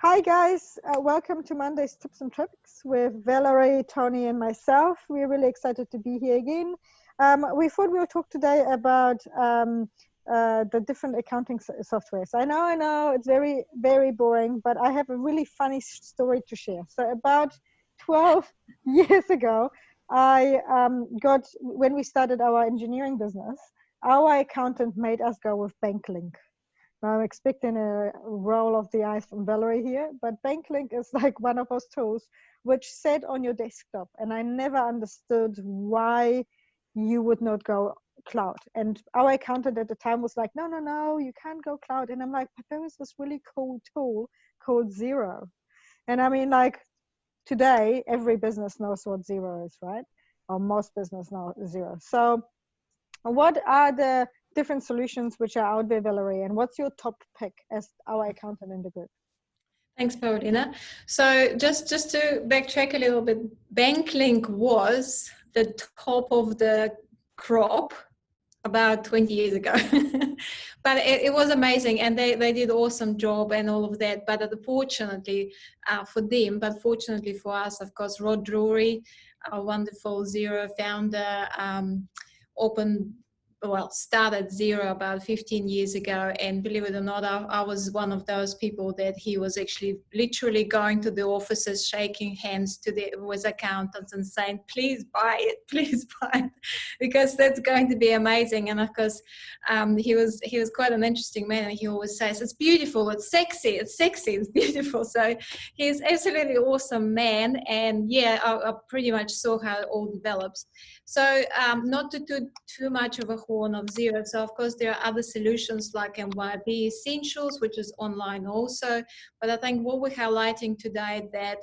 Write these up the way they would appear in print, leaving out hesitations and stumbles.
Hi guys, welcome to Monday's Tips and Tricks with Valerie, Tony and myself. We're really excited to be here again. We thought we would talk today about the different accounting softwares. I know, it's very, very boring, but I have a really funny story to share. So about 12 years ago, when we started our engineering business, our accountant made us go with BankLink. I'm expecting a roll of the eyes from Valerie here, but BankLink is like one of those tools which sat on your desktop, and I never understood why you would not go cloud. And our accountant at the time was like, no, you can't go cloud. And I'm like, but there is this really cool tool called Xero. And I mean, like today, every business knows what Xero is, right? Or most business know Xero. So what are the different solutions which are out there, Valerie, and what's your top pick as our accountant in the group? Thanks, Paulina. So just to backtrack a little bit, BankLink was the top of the crop about 20 years ago. But it was amazing, and they did awesome job and all of that. But unfortunately for them, but fortunately for us, of course, Rod Drury, our wonderful Xero founder, started Xero about 15 years ago, and believe it or not, I was one of those people that he was actually literally going to the offices, shaking hands with accountants and saying, please buy it, because that's going to be amazing. And of course, he was quite an interesting man, and he always says, it's beautiful, it's sexy, it's beautiful. So he's absolutely awesome man, and yeah, I pretty much saw how it all develops. So not to do too much of a horn of Xero. So of course there are other solutions like MYB Essentials, which is online also. But I think what we're highlighting today, that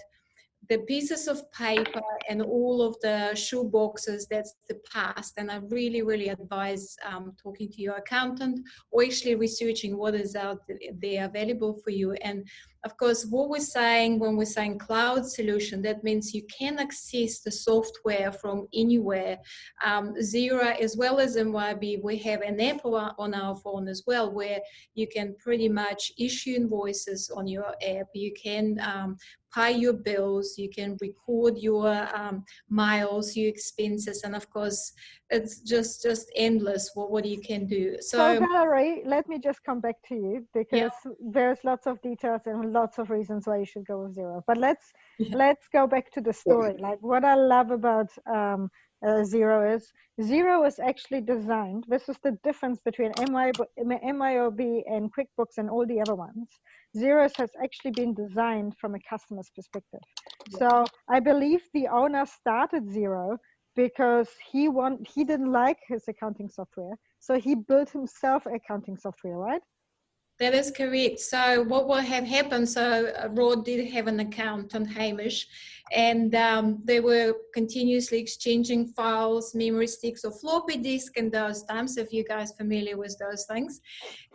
the pieces of paper and all of the shoe boxes, that's the past. And I really, really advise talking to your accountant or actually researching what is out there available for you. And of course, what we're saying when we're saying cloud solution, that means you can access the software from anywhere. Xero as well as MYB, we have an app on our phone as well, where you can pretty much issue invoices on your app. You can pay your bills, you can record your miles, your expenses, and of course it's just endless what you can do. So Valerie, let me just come back to you, because there's lots of details and lots of reasons why you should go with Xero. But let's go back to the story. Like what I love about Xero is actually designed. This is the difference between MYOB and QuickBooks and all the other ones. Xero has actually been designed from a customer's perspective. So I believe the owner started Xero because he didn't like his accounting software, so he built himself accounting software, right? That is correct. So what will have happened, so Rod did have an accountant, Hamish, and they were continuously exchanging files, memory sticks or floppy disk in those times, if you guys are familiar with those things.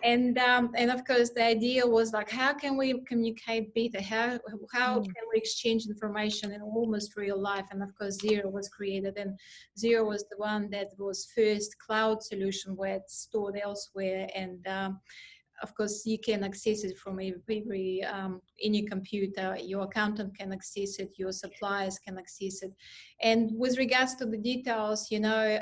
And of course the idea was like, how can we communicate better? How can we exchange information in almost real life? And of course Xero was created, and Xero was the one that was first cloud solution where it's stored elsewhere, and of course, you can access it from every any computer. Your accountant can access it. Your suppliers can access it. And with regards to the details, you know,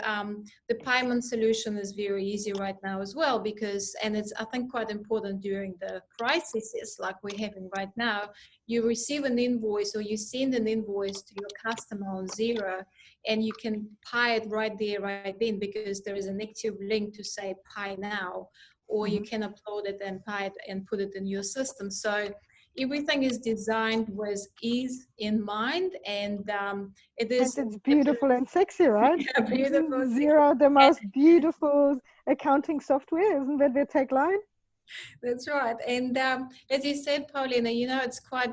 the payment solution is very easy right now as well, because, and it's, I think, quite important during the crises like we're having right now. You receive an invoice or you send an invoice to your customer on Xero, and you can pay it right there, right then, because there is an active link to say pay now. Or you can upload it and pay it and put it in your system. So everything is designed with ease in mind, and it is. And it's beautiful and sexy, right? Yeah, beautiful. Isn't Xero the most beautiful accounting software? Isn't that their tagline? That's right. And as you said, Paulina, you know, it's quite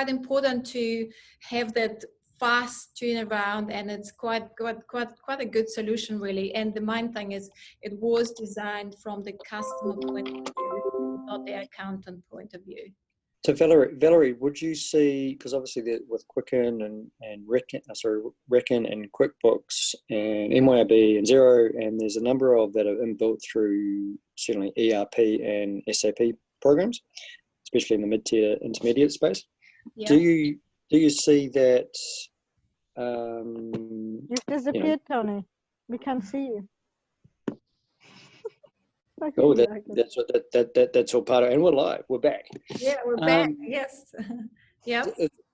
important to have that fast turnaround, and it's quite a good solution really. And the main thing is it was designed from the customer point of view, not the accountant point of view. So Valerie, would you see, because obviously with Quicken and Reckon and QuickBooks and MYOB and Xero, and there's a number of that are inbuilt through certainly ERP and SAP programs. especially in the mid-tier intermediate space. Yeah. Do you see that? You've disappeared, Tony. We can't see you. I Oh, really like it. that's all part of, and we're live. We're back. Yeah, we're back. Yes. Yeah.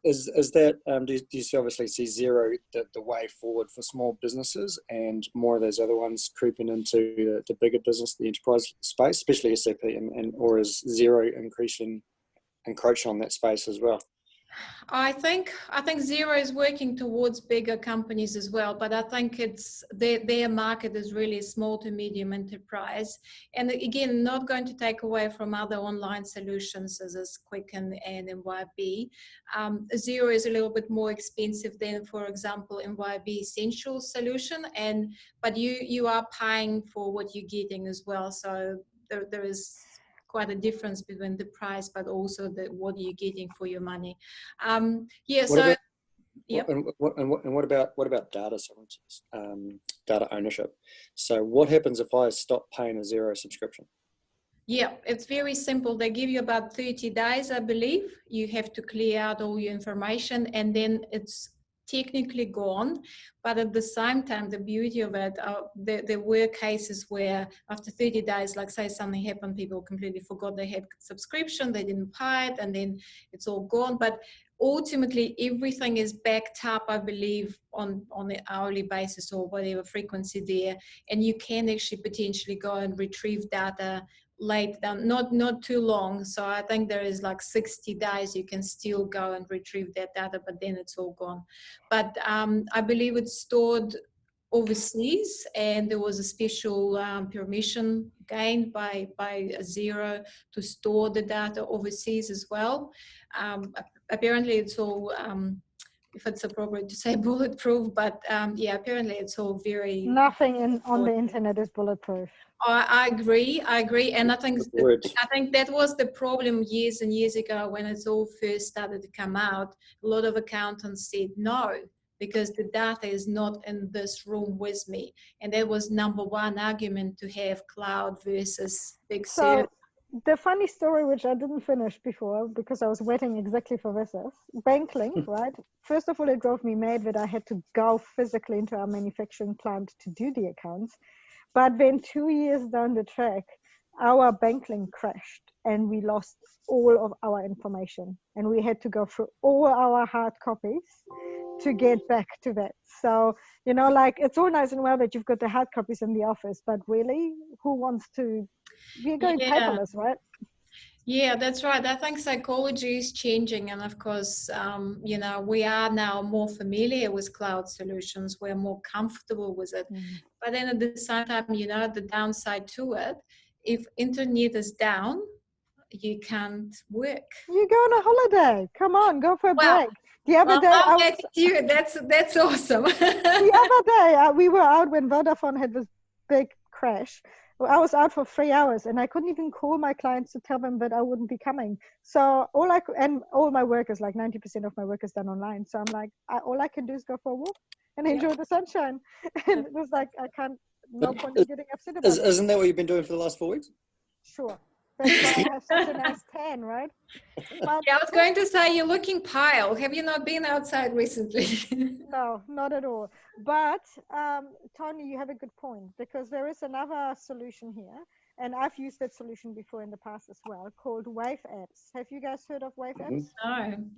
Is that do you obviously see Xero the way forward for small businesses, and more of those other ones creeping into the bigger business, the enterprise space, especially SAP, and or is Xero encroaching on that space as well? I think Xero is working towards bigger companies as well, but I think it's their market is really small to medium enterprise. And again, not going to take away from other online solutions as Quicken and MYB. Xero is a little bit more expensive than, for example, MYB Essential solution, but you are paying for what you're getting as well. So there is quite a difference between the price, but also what you're getting for your money. Yeah. So, yep. And what about data sovereignty, data ownership? So what happens if I stop paying a Xero subscription? Yeah, it's very simple. They give you about 30 days, I believe. You have to clear out all your information, and then it's technically gone. But at the same time, the beauty of it, there were cases where after 30 days, like say something happened, people completely forgot they had subscription, they didn't pay it, and then it's all gone. But ultimately, everything is backed up, I believe, on an hourly basis or whatever frequency there. And you can actually potentially go and retrieve data late down, not too long. So I think there is like 60 days you can still go and retrieve that data, but then it's all gone. But I believe it's stored overseas, and there was a special permission gained by Xero to store the data overseas as well. Apparently it's all if it's appropriate to say bulletproof, but yeah, apparently it's all very Nothing on the internet is bulletproof. I agree, and I think that was the problem years and years ago when it all first started to come out. A lot of accountants said no, because the data is not in this room with me, and that was number one argument to have cloud versus big server. The funny story, which I didn't finish before because I was waiting exactly for this, is BankLink, right? First of all, it drove me mad that I had to go physically into our manufacturing plant to do the accounts. But then 2 years down the track, our BankLink crashed and we lost all of our information. And we had to go through all our hard copies to get back to that. So, you know, like it's all nice and well that you've got the hard copies in the office, but really, who wants to? We're going paperless, right? Yeah, that's right. I think psychology is changing. And of course, you know, we are now more familiar with cloud solutions. We're more comfortable with it. But then at the same time, you know, the downside to it, if internet is down, you can't work. You go on a holiday. Come on, go for a break. The other day, that's awesome. The other day, we were out when Vodafone had this big crash. I was out for 3 hours and I couldn't even call my clients to tell them that I wouldn't be coming. So all my work is like 90% of my work is done online. So I'm like, all I can do is go for a walk and enjoy the sunshine. And it was like, no point in getting upset about it. Isn't that what you've been doing for the last 4 weeks? Sure. That's why I have such a nice tan, right? But, yeah, I was going to say, you're looking pale. Have you not been outside recently? No, not at all. But Tony, you have a good point, because there is another solution here, and I've used that solution before in the past as well, called Wave Apps. Have you guys heard of Wave Apps?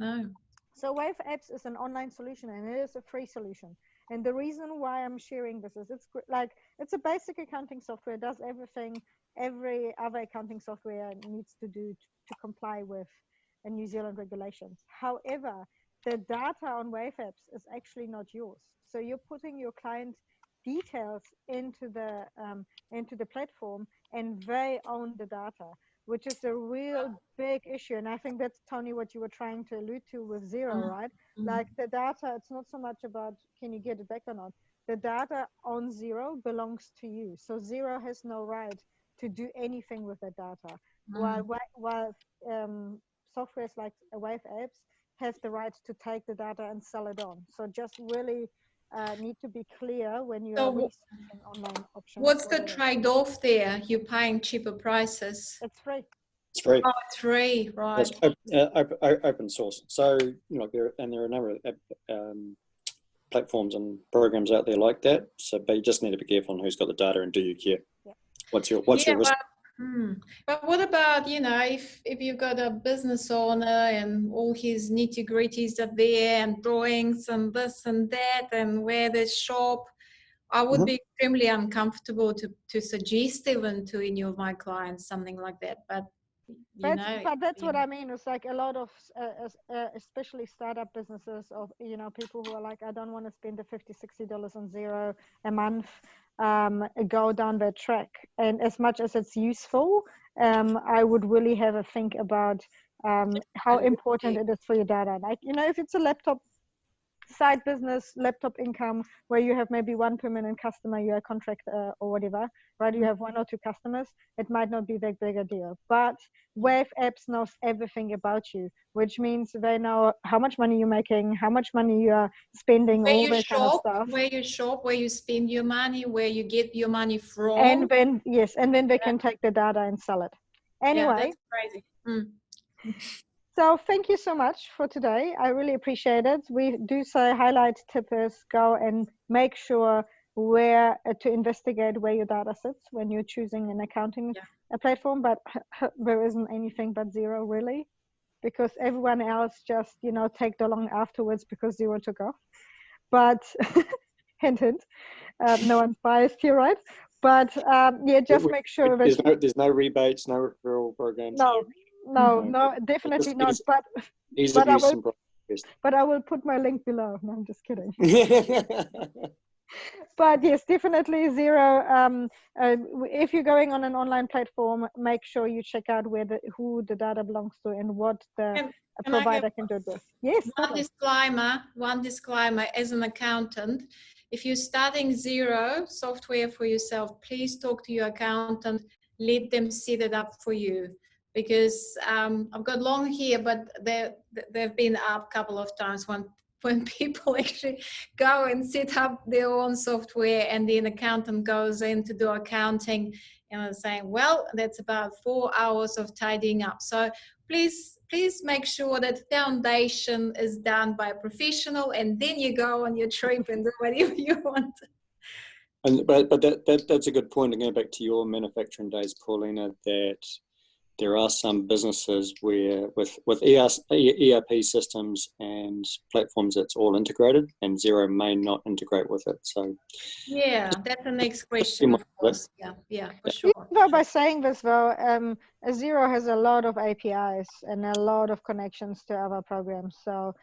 No. So Wave Apps is an online solution, and it is a free solution. And the reason why I'm sharing this is it's a basic accounting software, does everything every other accounting software needs to do to comply with New Zealand regulations. However, the data on Wave Apps is actually not yours. So you're putting your client details into the platform, and they own the data, which is a real big issue. And I think that's, Tony, what you were trying to allude to with Xero, right? Like the data, it's not so much about can you get it back or not. The data on Xero belongs to you. So Xero has no right to do anything with that data. While softwares like Wave Apps have the right to take the data and sell it on. So just really need to be clear when you are researching online options. What's the trade-off there? You're paying cheaper prices. It's free. It's free. Oh, it's free, right? It's open source. So there are a number of platforms and programs out there like that. So, but you just need to be careful on who's got the data and do you care? Yeah. What's your risk? But what about, if you've got a business owner and all his nitty-gritties are there and drawings and this and that and where they shop, I would be extremely uncomfortable to suggest even to any of my clients something like that. But but that's what I mean. It's like a lot of, especially startup businesses of, people who are like, I don't want to spend the $50-$60 on Xero a month, go down that track. And as much as it's useful, I would really have a think about how important it is for your data. Like, if it's a laptop side business, laptop income, where you have maybe one permanent customer, you're a contractor or whatever, right? You have one or two customers, it might not be that big a deal. But Wave Apps knows everything about you, which means they know how much money you're making, how much money you are spending, where all you that shop, kind of stuff. where you shop, where you spend your money, where you get your money from. And then, and then they can take the data and sell it. Anyway. Yeah, that's crazy. So thank you so much for today. I really appreciate it. We do say highlight tippers, go and make sure where to investigate where your data sits when you're choosing an accounting platform, but there isn't anything but Xero really, because everyone else just, tagged along afterwards because Xero took off. But hint, hint, no one's biased here, right? But just make sure that there's no rebates, no referral programs. No, definitely not. But I will put my link below. No, I'm just kidding. But yes, definitely Xero. If you're going on an online platform, make sure you check out who the data belongs to and what the provider can do it with. Yes. One disclaimer as an accountant. If you're starting Xero software for yourself, please talk to your accountant. Let them set it up for you. Because I've got long hair, but they've been up a couple of times when people actually go and set up their own software and then accountant goes in to do accounting and they're saying, well, that's about 4 hours of tidying up. So please make sure that foundation is done by a professional and then you go on your trip and do whatever you want. But that's a good point. To go back to your manufacturing days, Paulina, that there are some businesses where with ERP systems and platforms, it's all integrated, and Xero may not integrate with it. So yeah, that's the next question, of course. Yeah, for sure. By saying this, though, Xero has a lot of APIs and a lot of connections to other programs. So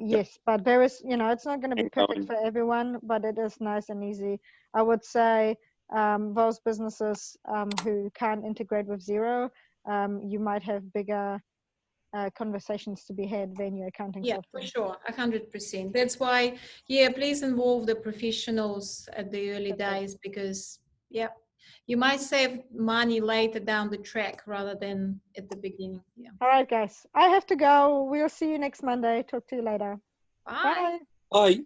yes, but there is, it's not going to be perfect for everyone, but it is nice and easy. I would say those businesses who can't integrate with Xero, you might have bigger conversations to be had than your accounting software. For sure, 100%. That's why, please involve the professionals at the early days because, you might save money later down the track rather than at the beginning. Yeah. All right, guys. I have to go. We'll see you next Monday. Talk to you later. Bye. Bye.